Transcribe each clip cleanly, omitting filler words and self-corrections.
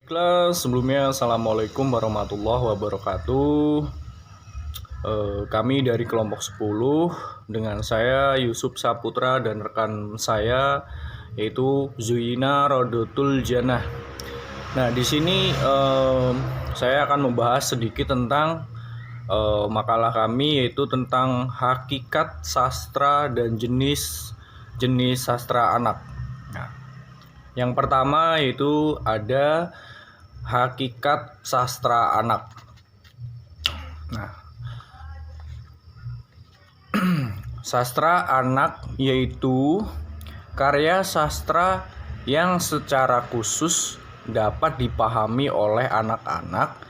Kelas sebelumnya, Assalamualaikum warahmatullahi wabarakatuh. Kami dari kelompok 10 dengan saya Yusuf Saputra dan rekan saya yaitu Zuyina Rodotul Janah. Nah, di sini saya akan membahas sedikit tentang makalah kami, yaitu tentang hakikat sastra dan jenis sastra anak. Nah, yang pertama yaitu ada hakikat sastra anak. Nah, sastra anak yaitu karya sastra yang secara khusus dapat dipahami oleh anak-anak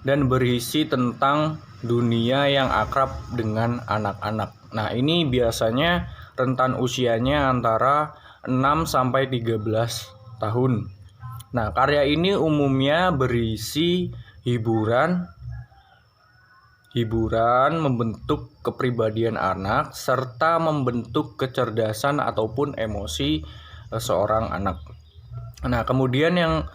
dan berisi tentang dunia yang akrab dengan anak-anak. Nah, ini biasanya rentan usianya antara 6 sampai 13 tahun. Nah, karya ini umumnya berisi hiburan membentuk kepribadian anak serta membentuk kecerdasan ataupun emosi seorang anak. Nah, kemudian yang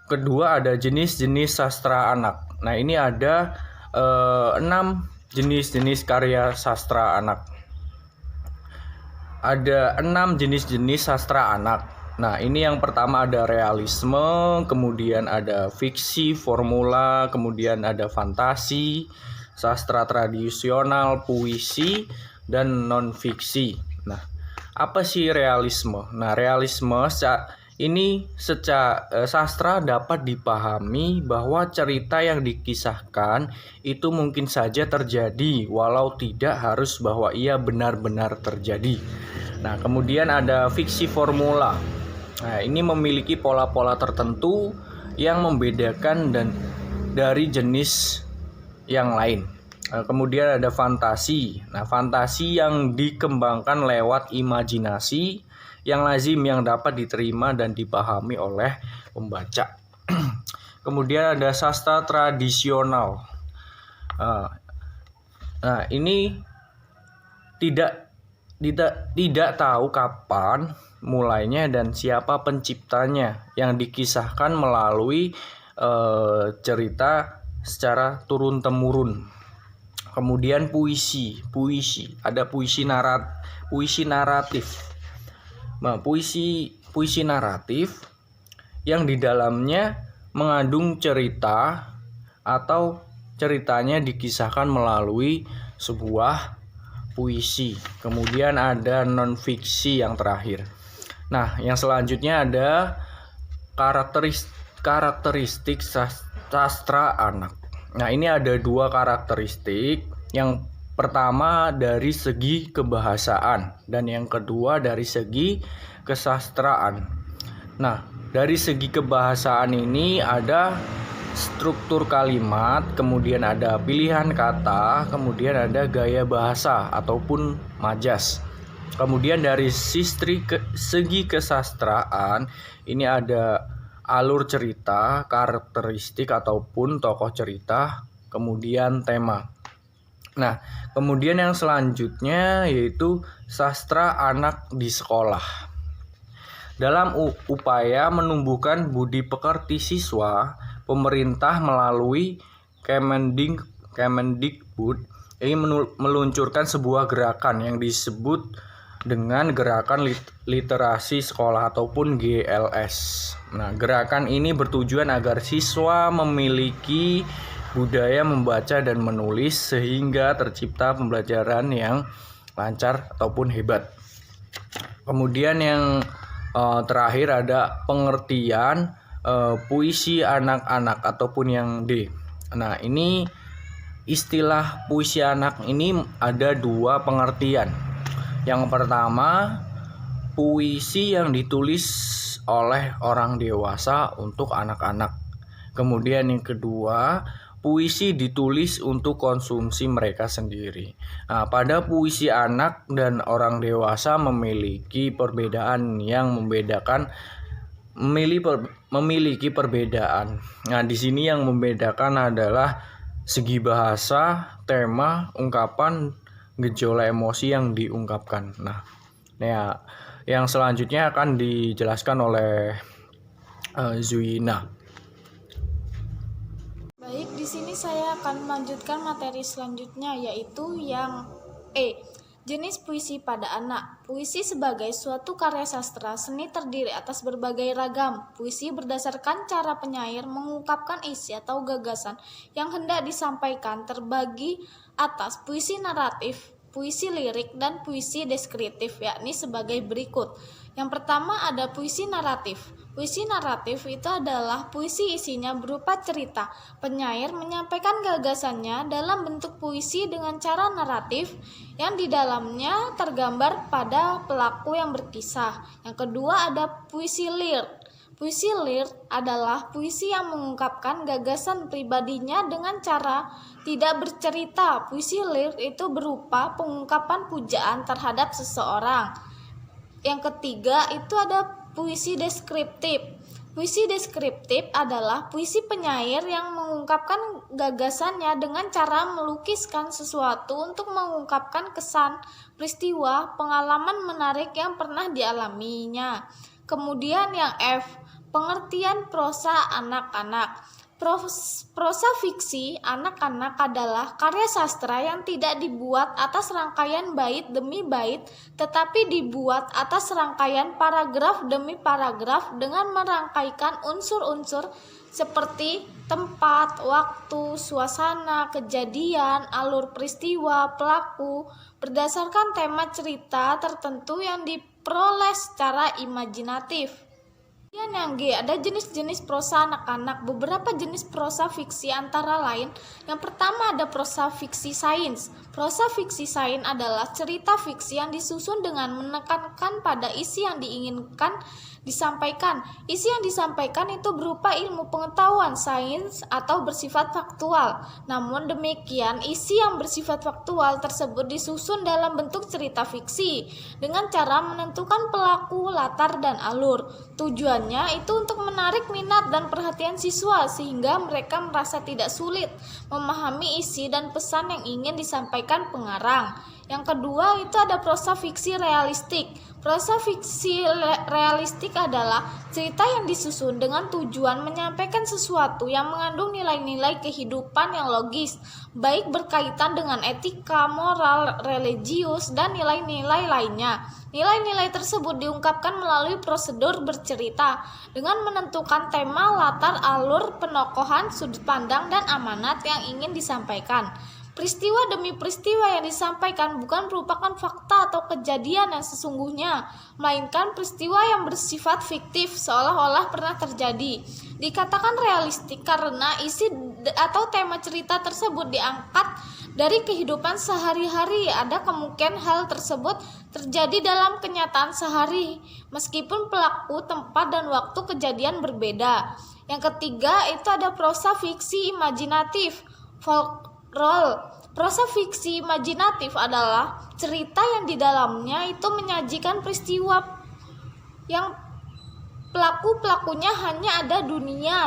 kedua ada jenis-jenis sastra anak. Nah, ini ada 6 jenis-jenis karya sastra anak. Ada 6 jenis-jenis sastra anak. Nah, ini yang pertama ada realisme, kemudian ada fiksi, formula, kemudian ada fantasi, sastra tradisional, puisi, dan non-fiksi. Nah, apa sih realisme? Nah, realisme ini secara sastra dapat dipahami bahwa cerita yang dikisahkan itu mungkin saja terjadi, walau tidak harus bahwa ia benar-benar terjadi. Nah, kemudian ada fiksi formula. Nah, ini memiliki pola-pola tertentu yang membedakan dari jenis yang lain. Kemudian ada fantasi. Nah, fantasi yang dikembangkan lewat imajinasi yang lazim yang dapat diterima dan dipahami oleh pembaca. Kemudian ada sastra tradisional. Nah, ini tidak tahu kapan mulainya dan siapa penciptanya, yang dikisahkan melalui cerita secara turun-temurun. Kemudian puisi, ada puisi naratif. Nah, puisi naratif yang di dalamnya mengandung cerita atau ceritanya dikisahkan melalui sebuah puisi. Kemudian ada non-fiksi yang terakhir. Nah, yang selanjutnya ada karakteristik sastra anak. Nah, ini ada 2 karakteristik. Yang pertama dari segi kebahasaan dan yang kedua dari segi kesastraan. Nah, dari segi kebahasaan ini ada struktur kalimat, kemudian ada pilihan kata, kemudian ada gaya bahasa ataupun majas. Kemudian dari segi kesastraan ini ada alur cerita, karakteristik ataupun tokoh cerita, kemudian tema. Nah, kemudian yang selanjutnya yaitu sastra anak di sekolah. Dalam upaya menumbuhkan budi pekerti siswa, pemerintah melalui Kemendikbud ini meluncurkan sebuah gerakan yang disebut dengan gerakan literasi sekolah ataupun GLS. Nah, gerakan ini bertujuan agar siswa memiliki budaya membaca dan menulis sehingga tercipta pembelajaran yang lancar ataupun hebat. Kemudian yang terakhir ada pengertian puisi anak-anak ataupun yang D. Nah, ini istilah puisi anak ini ada 2 pengertian. Yang pertama, puisi yang ditulis oleh orang dewasa untuk anak-anak. Kemudian yang kedua, puisi ditulis untuk konsumsi mereka sendiri. Nah, pada puisi anak dan orang dewasa memiliki perbedaan yang memiliki perbedaan. Nah, di sini yang membedakan adalah segi bahasa, tema, ungkapan, gejolak emosi yang diungkapkan. Nah, yang selanjutnya akan dijelaskan oleh Zuyina. di sini saya akan melanjutkan materi selanjutnya, yaitu yang E. Jenis puisi pada anak. Puisi sebagai suatu karya sastra seni terdiri atas berbagai ragam. Puisi berdasarkan cara penyair mengungkapkan isi atau gagasan yang hendak disampaikan terbagi atas puisi naratif, puisi lirik, dan puisi deskriptif, yakni sebagai berikut. Yang pertama ada puisi naratif. Puisi naratif itu adalah puisi isinya berupa cerita. Penyair menyampaikan gagasannya dalam bentuk puisi dengan cara naratif yang di dalamnya tergambar pada pelaku yang berkisah. Yang kedua ada puisi lir. Puisi lir adalah puisi yang mengungkapkan gagasan pribadinya dengan cara tidak bercerita. Puisi lir itu berupa pengungkapan pujaan terhadap seseorang. Yang ketiga itu ada puisi deskriptif. Puisi deskriptif adalah puisi penyair yang mengungkapkan gagasannya dengan cara melukiskan sesuatu untuk mengungkapkan kesan, peristiwa, pengalaman menarik yang pernah dialaminya. Kemudian yang F, pengertian prosa anak-anak. Prosa fiksi anak-anak adalah karya sastra yang tidak dibuat atas rangkaian bait demi bait, tetapi dibuat atas rangkaian paragraf demi paragraf dengan merangkaikan unsur-unsur seperti tempat, waktu, suasana, kejadian, alur peristiwa, pelaku, berdasarkan tema cerita tertentu yang diperoleh secara imajinatif. Kemudian yang G, ada jenis-jenis prosa anak-anak. Beberapa jenis prosa fiksi antara lain, yang pertama ada prosa fiksi sains. Prosa fiksi sains adalah cerita fiksi yang disusun dengan menekankan pada isi yang diinginkan disampaikan. Isi yang disampaikan itu berupa ilmu pengetahuan sains atau bersifat faktual. Namun demikian, isi yang bersifat faktual tersebut disusun dalam bentuk cerita fiksi dengan cara menentukan pelaku, latar, dan alur. Tujuannya itu untuk menarik minat dan perhatian siswa sehingga mereka merasa tidak sulit memahami isi dan pesan yang ingin disampaikan pengarang. Yang kedua itu ada prosa fiksi realistik. Prosa fiksi realistik adalah cerita yang disusun dengan tujuan menyampaikan sesuatu yang mengandung nilai-nilai kehidupan yang logis, baik berkaitan dengan etika, moral, religius, dan nilai-nilai lainnya. Nilai-nilai tersebut diungkapkan melalui prosedur bercerita dengan menentukan tema, latar, alur, penokohan, sudut pandang, dan amanat yang ingin disampaikan. Peristiwa demi peristiwa yang disampaikan bukan merupakan fakta atau kejadian yang sesungguhnya, melainkan peristiwa yang bersifat fiktif seolah-olah pernah terjadi. Dikatakan realistik karena isi atau tema cerita tersebut diangkat dari kehidupan sehari-hari. Ada kemungkinan hal tersebut terjadi dalam kenyataan sehari, meskipun pelaku, tempat, dan waktu kejadian berbeda. Yang ketiga itu ada prosa fiksi imajinatif. Prosa fiksi imajinatif adalah cerita yang di dalamnya itu menyajikan peristiwa yang pelaku-pelakunya hanya ada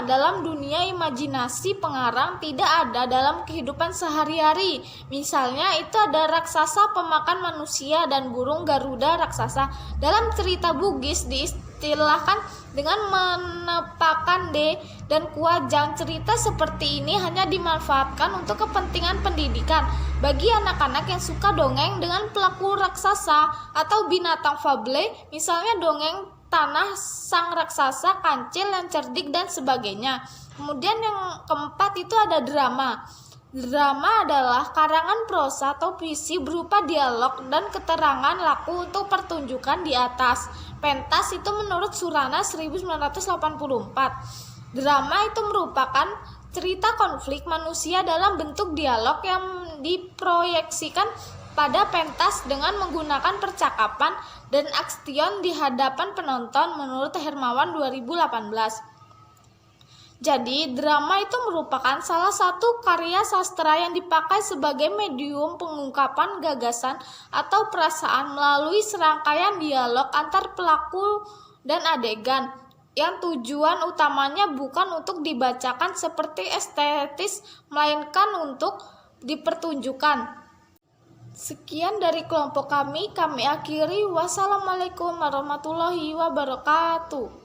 dalam dunia imajinasi pengarang, tidak ada dalam kehidupan sehari-hari. Misalnya itu ada raksasa pemakan manusia dan burung garuda raksasa. Dalam cerita Bugis diistilahkan dengan menepakan D dan kuajang. Cerita seperti ini hanya dimanfaatkan untuk kepentingan pendidikan bagi anak-anak yang suka dongeng dengan pelaku raksasa atau binatang fable, misalnya dongeng Tanah Sang Raksasa, Kancil yang cerdik, dan sebagainya. Kemudian yang keempat itu ada drama. Drama adalah karangan prosa atau puisi berupa dialog dan keterangan laku untuk pertunjukan di atas. Pentas itu menurut Surana 1984. Drama itu merupakan cerita konflik manusia dalam bentuk dialog yang diproyeksikan pada pentas dengan menggunakan percakapan dan aksion di hadapan penonton menurut Hermawan 2018. Jadi, drama itu merupakan salah satu karya sastra yang dipakai sebagai medium pengungkapan gagasan atau perasaan melalui serangkaian dialog antar pelaku dan adegan, yang tujuan utamanya bukan untuk dibacakan seperti estetis, melainkan untuk dipertunjukkan. Sekian dari kelompok kami akhiri. Wassalamualaikum warahmatullahi wabarakatuh.